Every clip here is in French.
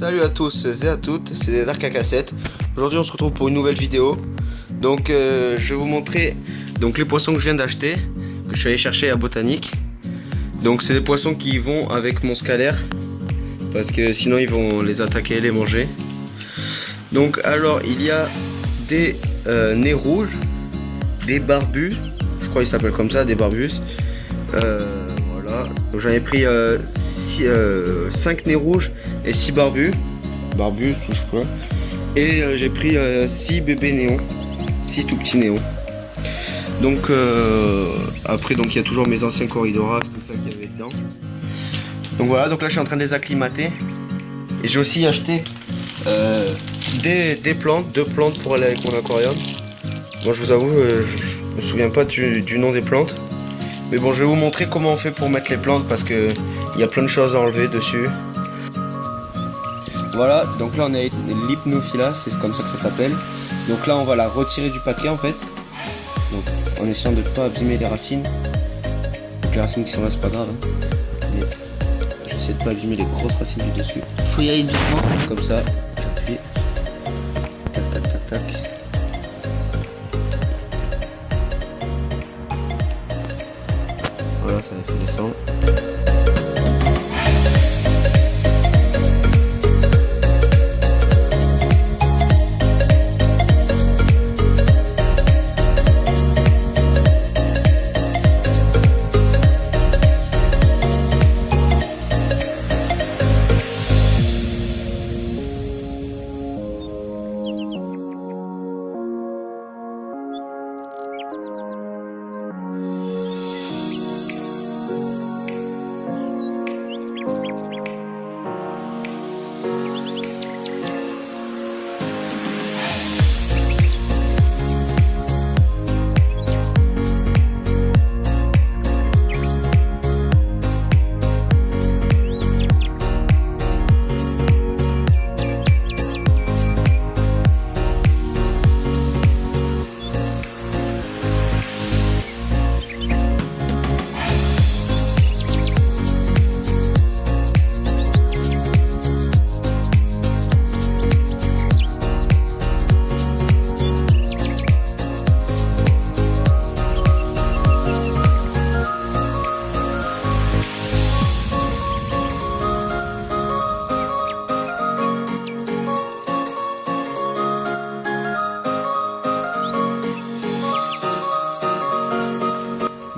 Salut à tous et à toutes, c'est Dark à Cassette. Aujourd'hui on se retrouve pour une nouvelle vidéo. Donc je vais vous montrer les poissons que je viens d'acheter, que je suis allé chercher à Botanique. Donc c'est des poissons qui vont avec mon scalaire, parce que sinon ils vont les attaquer, les manger. Donc alors il y a des nez rouges, des barbus, je crois qu'ils s'appellent comme ça, des barbus. Voilà, donc j'en ai pris 5 nez rouges et 6 barbus, je sais pas. Et j'ai pris 6 bébés néons, 6 tout petits néons. Donc après donc il y a toujours mes anciens corridoras, tout ça qu'il y avait dedans. Donc voilà, donc là je suis en train de les acclimater. Et j'ai aussi acheté des plantes, 2 plantes pour aller avec mon aquarium. Moi je vous avoue, je me souviens pas du nom des plantes. Mais bon, je vais vous montrer comment on fait pour mettre les plantes, parce que il y a plein de choses à enlever dessus. Voilà, donc là on a l'hypnophila, c'est comme ça que ça s'appelle. Donc là on va la retirer du paquet en fait. Donc en essayant de ne pas abîmer les racines. Donc les racines qui sont là c'est pas grave, hein. Mais j'essaie de pas abîmer les grosses racines du dessus. Faut y aller doucement. Comme ça, j'appuie. Tac tac tac tac. Voilà, ça les fait descendre.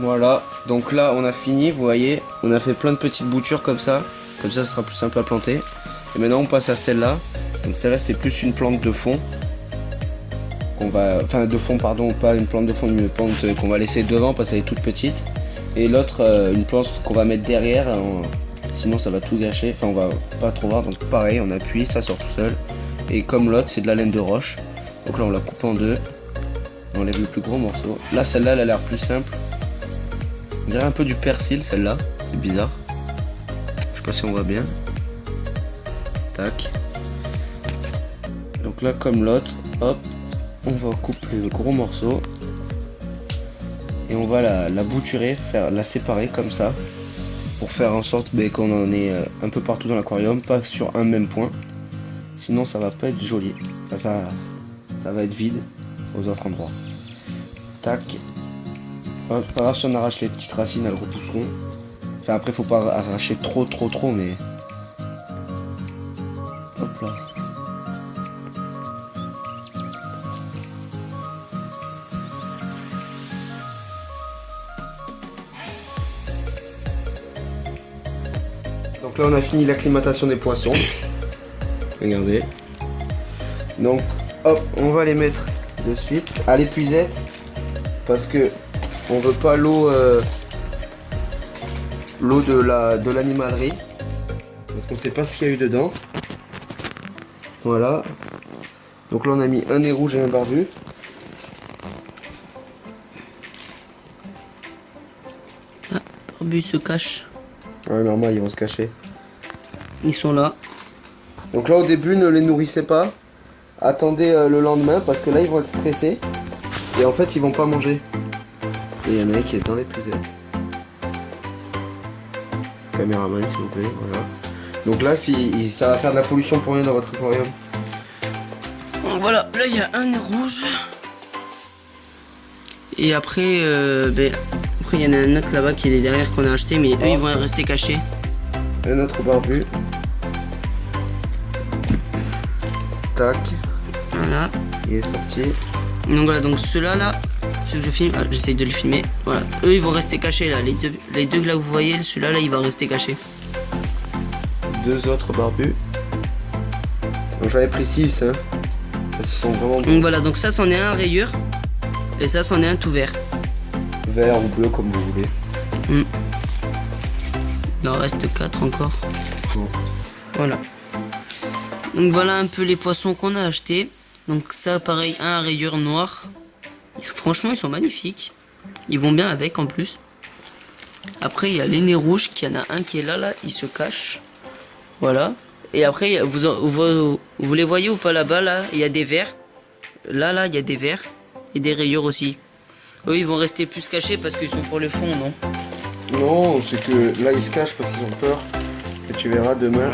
Voilà, donc là on a fini, vous voyez, on a fait plein de petites boutures comme ça ce sera plus simple à planter. Et maintenant on passe à celle-là. Donc celle-là c'est plus une plante de fond. Enfin de fond pardon, pas une plante de fond, une plante qu'on va laisser devant parce qu'elle est toute petite. Et l'autre une plante qu'on va mettre derrière, sinon ça va tout gâcher, enfin on va pas trop voir. Donc pareil, on appuie, ça sort tout seul. Et comme l'autre c'est de la laine de roche. Donc là on la coupe en deux. On enlève le plus gros morceau. Là celle-là elle a l'air plus simple. On dirait un peu du persil celle-là, c'est bizarre. Je sais pas si on voit bien. Tac. Donc là comme l'autre, hop, on va couper le gros morceau. Et on va la bouturer, la séparer comme ça. Pour faire en sorte qu'on en ait un peu partout dans l'aquarium, pas sur un même point. Sinon ça va pas être joli. Enfin, ça va être vide aux autres endroits. Tac. Enfin, pas grave si on arrache les petites racines, elles repousseront. Enfin après faut pas arracher trop mais... Hop là. Donc là on a fini l'acclimatation des poissons. Regardez. Donc hop, on va les mettre de suite à l'épuisette. Parce que on veut pas l'eau de l'animalerie, parce qu'on sait pas ce qu'il y a eu dedans. Voilà. Donc là on a mis un nez rouge et un barbu. Ah, barbus se cache. Ouais, normal, ils vont se cacher. Ils sont là. Donc là au début ne les nourrissez pas. Attendez le lendemain, parce que là ils vont être stressés. Et en fait ils vont pas manger. Et il y en a un qui est dans l'épuisette. Caméraman s'il vous plaît, voilà. Donc là, si ça va faire de la pollution pour rien dans votre aquarium. Donc voilà, là il y a un nez rouge. Et après, après il y en a un autre là-bas qui est derrière qu'on a acheté, mais eux ils vont rester cachés. Un autre barbu. Tac, Voilà. il est sorti. Donc voilà, donc ceux-là là, ceux que je filme, j'essaye de les filmer. Voilà, eux ils vont rester cachés là. Les deux que là vous voyez, celui-là là il va rester caché. Deux autres barbus. Donc j'avais pris 6 hein. Parce qu'ils sont vraiment Donc voilà, donc ça c'en est un à rayure. Et ça c'en est un tout vert. vert ou bleu comme vous voulez. Il en reste 4 encore. Bon. Voilà. Donc voilà un peu les poissons qu'on a achetés. Donc ça pareil, un à rayures noire. Franchement ils sont magnifiques. Ils vont bien avec en plus. Après il y a les nez rouges, qu'il y en a un qui est là, il se cache. Voilà. Et après vous les voyez ou pas là-bas, là, il y a des verts. Là, il y a des verts. Et des rayures aussi. Eux ils vont rester plus cachés parce qu'ils sont pour le fond, non? Non, c'est que là ils se cachent parce qu'ils ont peur. Et tu verras demain.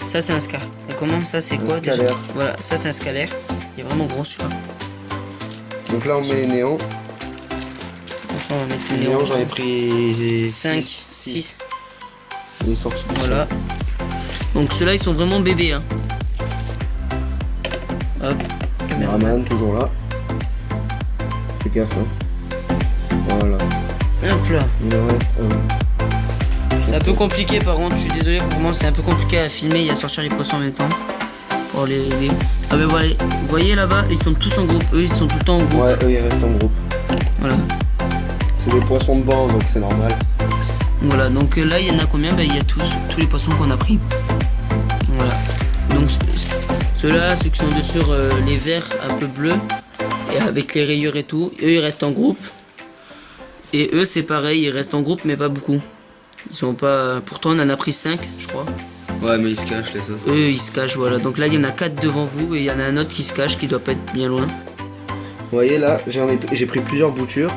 Ça c'est un scar. Et comment ça c'est quoi déjà? Scalaire. Voilà, ça c'est un scalaire. Il est vraiment gros celui-là. Donc là on met les néons. Enfin, on va mettre Les les néons j'en ai pris 5, 6. 6. Il est sorti tout Voilà. seul. Donc ceux-là ils sont vraiment bébés. Hein. Hop, caméraman. Caméraman toujours là. Fais gaffe hein. Voilà. Hop là. Il en reste un. C'est un peu compliqué par contre, je suis désolé pour moi, c'est un peu compliqué à filmer et à sortir les poissons en même temps. Pour les... Ah ben voilà, vous voyez là-bas, ils sont tous en groupe, eux ils sont tout le temps en groupe. Ouais, eux ils restent en groupe. Voilà. C'est des poissons de banc donc c'est normal. Voilà, donc là il y en a combien? Ben il y a tous les poissons qu'on a pris. Voilà. Donc ceux-là, ceux qui sont dessus les verts un peu bleus, et avec les rayures et tout, eux ils restent en groupe. Et eux c'est pareil, ils restent en groupe mais pas beaucoup. Ils sont pas... Pourtant on en a pris 5 je crois. Ouais mais ils se cachent les autres. Eux ils se cachent, voilà. Donc là il y en a 4 devant vous et il y en a un autre qui se cache qui doit pas être bien loin. Vous voyez là, j'ai pris plusieurs boutures.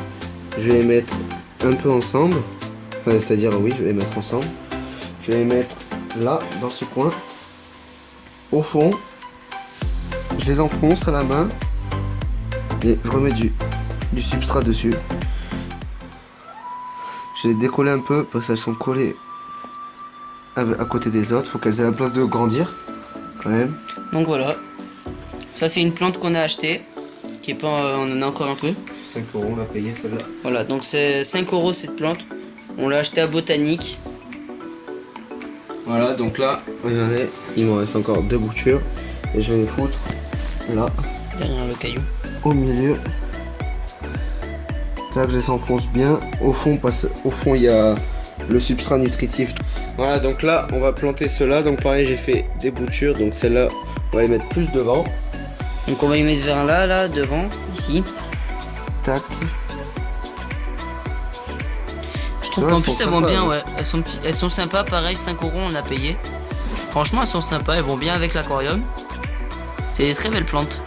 Je vais les mettre un peu ensemble. Enfin, c'est-à-dire oui, je vais les mettre ensemble. Je vais les mettre là, dans ce coin. Au fond. Je les enfonce à la main. Et je remets du substrat dessus. Je les décolle un peu parce qu'elles sont collées à côté des autres. Faut qu'elles aient la place de grandir quand même. Donc voilà. Ça c'est une plante qu'on a achetée. Qui est pas... on en a encore un peu. 5 €, on l'a payé celle-là. Voilà, donc c'est 5 € cette plante. On l'a acheté à Botanique. Voilà, donc là, regardez, il me reste encore 2 boutures. Et je vais les foutre là, Derrière le caillou. au milieu. Tac, je les enfonce bien. Au fond, il y a le substrat nutritif. Voilà, donc là, on va planter cela. Donc pareil, j'ai fait des boutures. Donc celle-là, on va les mettre plus devant. Donc on va y mettre vers là, devant, ici. Tac. Je trouve qu'en plus elles vont bien, ouais. Elles sont sympas, pareil, 5 € on a payé. Franchement elles sont sympas, elles vont bien avec l'aquarium. C'est des très belles plantes.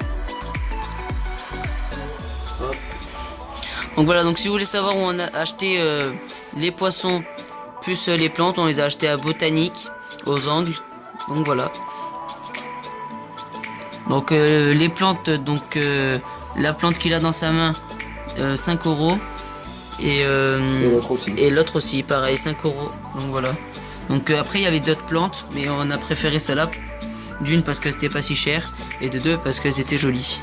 Donc voilà, donc si vous voulez savoir où on a acheté les poissons plus les plantes, on les a achetés à Botanique, aux Angles. Donc voilà. Donc les plantes, donc la plante qu'il a dans sa main, 5 € et l'autre aussi, pareil, 5 €. Donc voilà. Donc après il y avait d'autres plantes, mais on a préféré celle-là. D'une parce que c'était pas si cher et de deux parce qu'elles étaient jolies.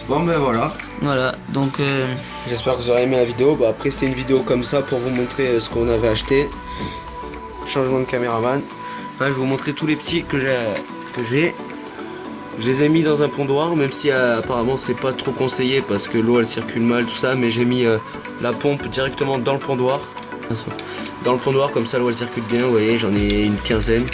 Bon ben voilà. Voilà, donc j'espère que vous aurez aimé la vidéo. Bah, après c'était une vidéo comme ça pour vous montrer ce qu'on avait acheté. Changement de caméraman. Là je vais vous montrer tous les petits que j'ai. Je les ai mis dans un pondoir, même si apparemment c'est pas trop conseillé parce que l'eau elle circule mal, tout ça, mais j'ai mis la pompe directement dans le pondoir. Dans le pondoir, comme ça l'eau elle circule bien, vous voyez, j'en ai une quinzaine.